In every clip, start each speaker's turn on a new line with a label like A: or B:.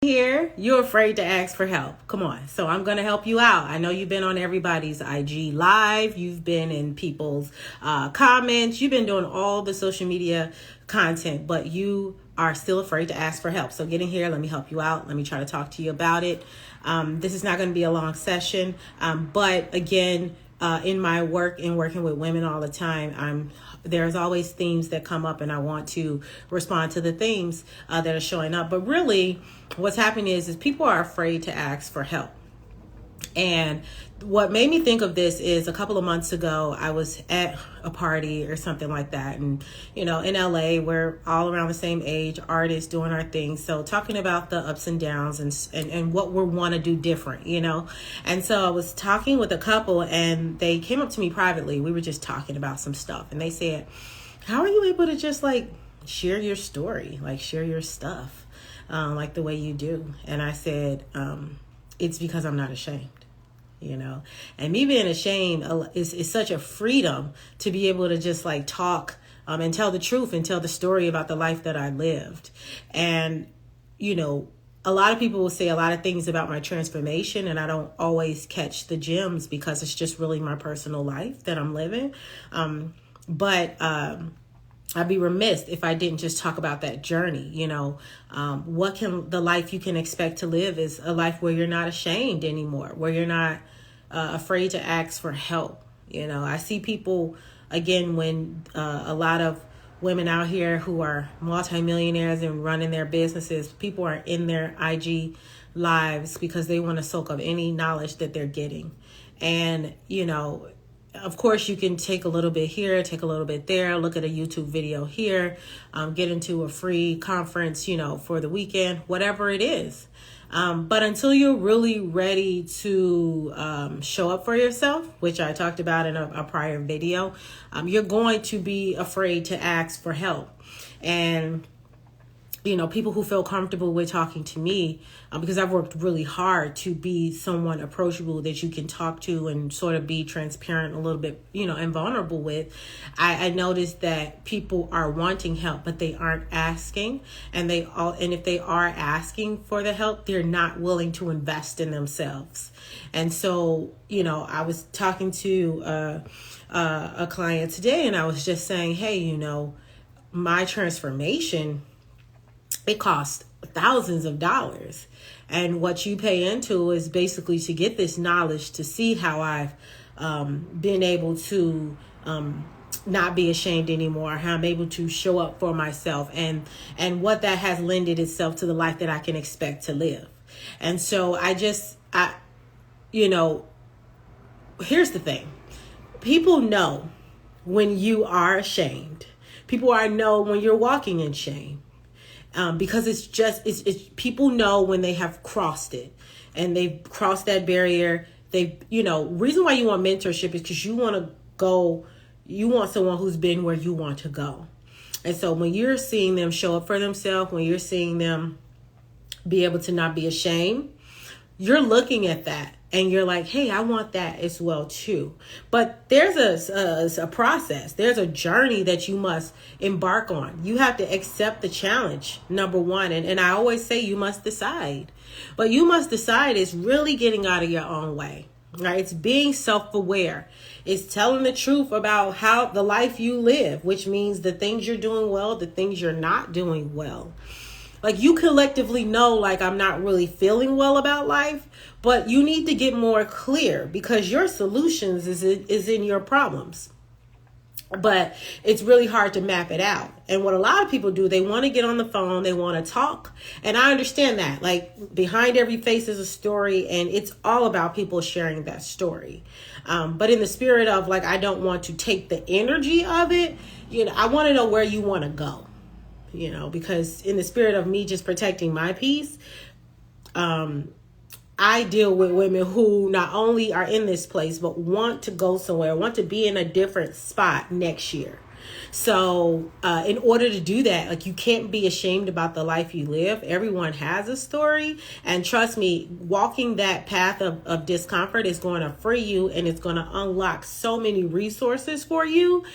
A: Here, you're afraid to ask for help. Come on. So I'm going to help you out. I know you've been on everybody's IG live. You've been in people's comments. You've been doing all the social media content, but you are still afraid to ask for help. So get in here. Let me help you out. Let me try to talk to you about it. This is not going to be a long session. But again, in my work and working with women all the time, there's always themes that come up, and I want to respond to the themes that are showing up. But really, what's happening is people are afraid to ask for help. And what made me think of this is a couple of months ago, I was at a party or something like that. And, in LA, we're all around the same age, artists doing our thing. So talking about the ups and downs and what we want to do different, And so I was talking with a couple, and they came up to me privately. We were just talking about some stuff. And they said, how are you able to just share your story, share your stuff, like the way you do? And I said, it's because I'm not ashamed. And me being ashamed is such a freedom to be able to just talk and tell the truth and tell the story about the life that I lived. And, a lot of people will say a lot of things about my transformation, and I don't always catch the gems because it's just really my personal life that I'm living. But I'd be remiss if I didn't just talk about that journey. The life you can expect to live is a life where you're not ashamed anymore, where you're not afraid to ask for help. I see people, again, when a lot of women out here who are multimillionaires and running their businesses, people are in their IG lives because they want to soak up any knowledge that they're getting. And, of course, you can take a little bit here, take a little bit there, look at a YouTube video here, get into a free conference, for the weekend, whatever it is. But until you're really ready to show up for yourself, which I talked about in a prior video, you're going to be afraid to ask for help. And people who feel comfortable with talking to me, because I've worked really hard to be someone approachable that you can talk to and sort of be transparent a little bit, and vulnerable with. I noticed that people are wanting help, but they aren't asking. And if they are asking for the help, they're not willing to invest in themselves. And so, I was talking to a client today, and I was just saying, hey, my transformation, it costs thousands of dollars. And what you pay into is basically to get this knowledge, to see how I've been able to not be ashamed anymore, how I'm able to show up for myself, and what that has lended itself to the life that I can expect to live. And so here's the thing. People know when you are ashamed. People know when you're walking in shame. Because it's people know when they have crossed it, and they've crossed that barrier. Reason why you want mentorship is because you want someone who's been where you want to go. And so when you're seeing them show up for themselves, when you're seeing them be able to not be ashamed, you're looking at that and you're like, hey, I want that as well too. But there's a process. There's a journey that you must embark on. You have to accept the challenge, number one. And I always say you must decide. But you must decide is really getting out of your own way. Right? It's being self-aware. It's telling the truth about how the life you live, which means the things you're doing well, the things you're not doing well. You collectively know, I'm not really feeling well about life, but you need to get more clear because your solutions is in your problems. But it's really hard to map it out. And what a lot of people do, they want to get on the phone, they want to talk. And I understand that. Behind every face is a story, and it's all about people sharing that story. But in the spirit of I don't want to take the energy of it, I want to know where you want to go. Because in the spirit of me just protecting my peace, I deal with women who not only are in this place, but want to go somewhere, want to be in a different spot next year. So in order to do that, you can't be ashamed about the life you live. Everyone has a story. And trust me, walking that path of discomfort is going to free you, and it's going to unlock so many resources for you.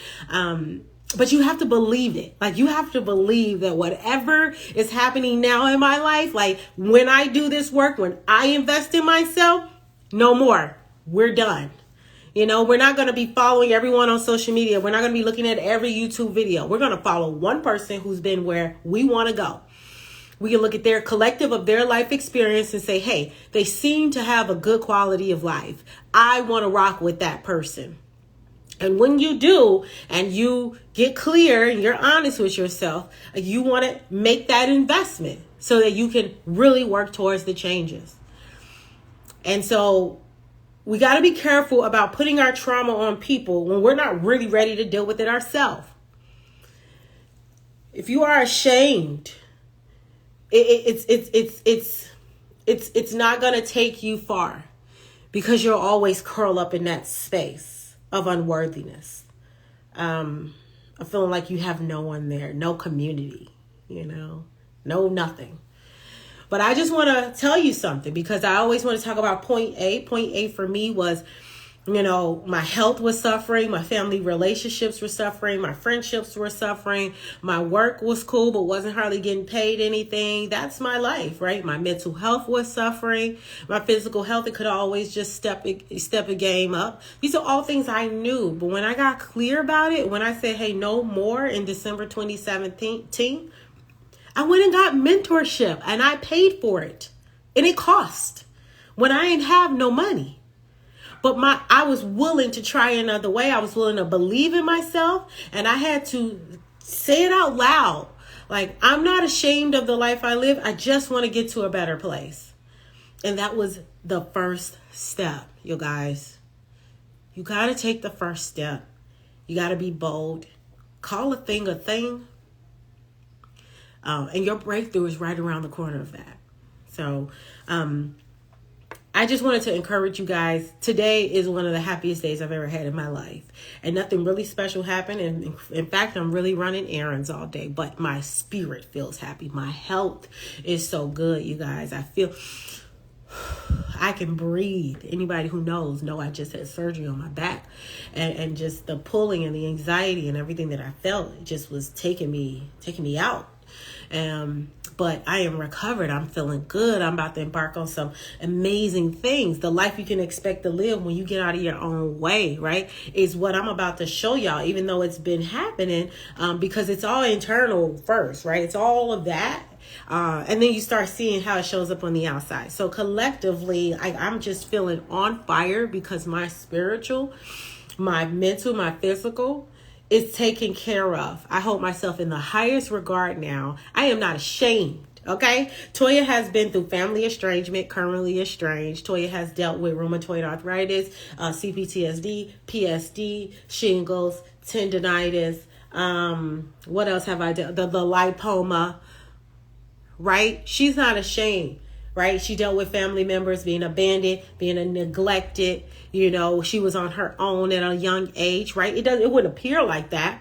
A: But you have to believe it. Like, you have to believe that whatever is happening now in my life, like when I do this work, when I invest in myself, no more. We're done. You know, we're not going to be following everyone on social media. We're not going to be looking at every YouTube video. We're going to follow one person who's been where we want to go. We can look at their collective of their life experience and say, hey, they seem to have a good quality of life. I want to rock with that person. And when you do, and you get clear and you're honest with yourself, you want to make that investment so that you can really work towards the changes. And so we got to be careful about putting our trauma on people when we're not really ready to deal with it ourselves. If you are ashamed, it's not going to take you far, because you'll always curl up in that space of unworthiness, of feeling like you have no one there, no community, no nothing. But I just want to tell you something, because I always want to talk about point A. Point A for me was, my health was suffering, my family relationships were suffering, my friendships were suffering, my work was cool but wasn't hardly getting paid anything. That's my life, right? My mental health was suffering, my physical health, it could always just step a game up. These are all things I knew, but when I got clear about it, when I said, hey, no more in December 2017, I went and got mentorship, and I paid for it, and it cost when I didn't have no money. But I was willing to try another way. I was willing to believe in myself, and I had to say it out loud. Like, I'm not ashamed of the life I live. I just want to get to a better place. And that was the first step, you guys. You got to take the first step. You got to be bold. Call a thing a thing. And your breakthrough is right around the corner of that. So, I just wanted to encourage you guys. Today is one of the happiest days I've ever had in my life. And nothing really special happened. And in fact, I'm really running errands all day. But my spirit feels happy. My health is so good, you guys. I feel I can breathe. Anybody who knows, I just had surgery on my back. And just the pulling and the anxiety and everything that I felt, it just was taking me out. But I am recovered. I'm feeling good. I'm about to embark on some amazing things. The life you can expect to live when you get out of your own way, right, is what I'm about to show y'all, even though it's been happening, because it's all internal first, right? It's all of that. And then you start seeing how it shows up on the outside. So collectively, I'm just feeling on fire, because my spiritual, my mental, my physical, is taken care of. I hold myself in the highest regard now. I am not ashamed. Okay. Toya has been through family estrangement, currently estranged. Toya has dealt with rheumatoid arthritis, CPTSD, PSD, shingles, tendonitis. What else have I dealt? The lipoma, right? She's not ashamed. Right? She dealt with family members being abandoned, being neglected. She was on her own at a young age, right? It wouldn't appear like that.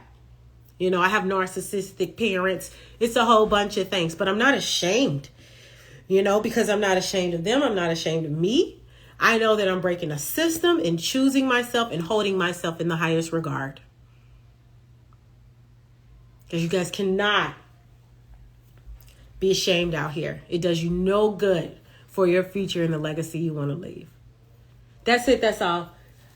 A: I have narcissistic parents. It's a whole bunch of things, but I'm not ashamed, because I'm not ashamed of them. I'm not ashamed of me. I know that I'm breaking a system and choosing myself and holding myself in the highest regard. Because you guys cannot be ashamed out here. It does you no good for your future and the legacy you want to leave. That's it. That's all.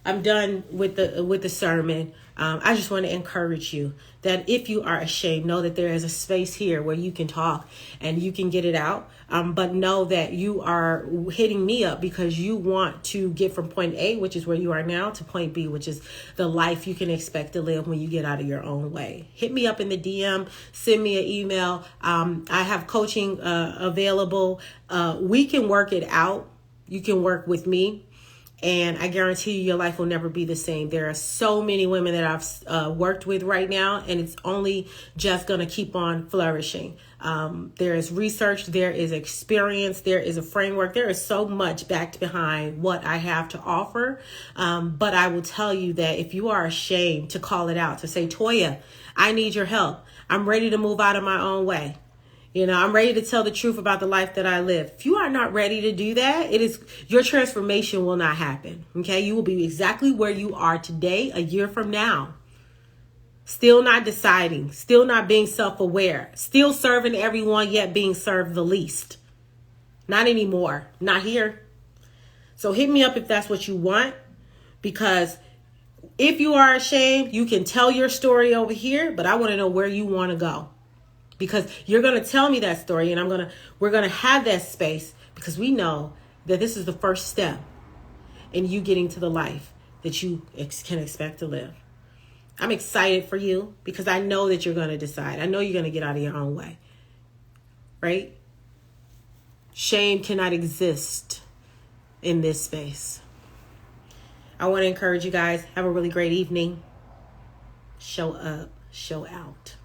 A: I'm done with the sermon. I just want to encourage you that if you are ashamed, know that there is a space here where you can talk and you can get it out. But know that you are hitting me up because you want to get from point A, which is where you are now, to point B, which is the life you can expect to live when you get out of your own way. Hit me up in the DM, send me an email. I have coaching available. We can work it out. You can work with me. And I guarantee you, your life will never be the same. There are so many women that I've worked with right now, and it's only just going to keep on flourishing. There is research, there is experience, there is a framework. There is so much backed behind what I have to offer. But I will tell you that if you are ashamed to call it out, to say, Toya, I need your help. I'm ready to move out of my own way. I'm ready to tell the truth about the life that I live. If you are not ready to do that, your transformation will not happen. Okay. You will be exactly where you are today, a year from now. Still not deciding, still not being self-aware, still serving everyone, yet being served the least. Not anymore. Not here. So hit me up if that's what you want, because if you are ashamed, you can tell your story over here, but I want to know where you want to go, because you're going to tell me that story, and we're going to have that space, because we know that this is the first step in you getting to the life that you can expect to live. I'm excited for you, because I know that you're going to decide. I know you're going to get out of your own way, right? Shame cannot exist in this space. I want to encourage you guys. Have a really great evening. Show up, show out.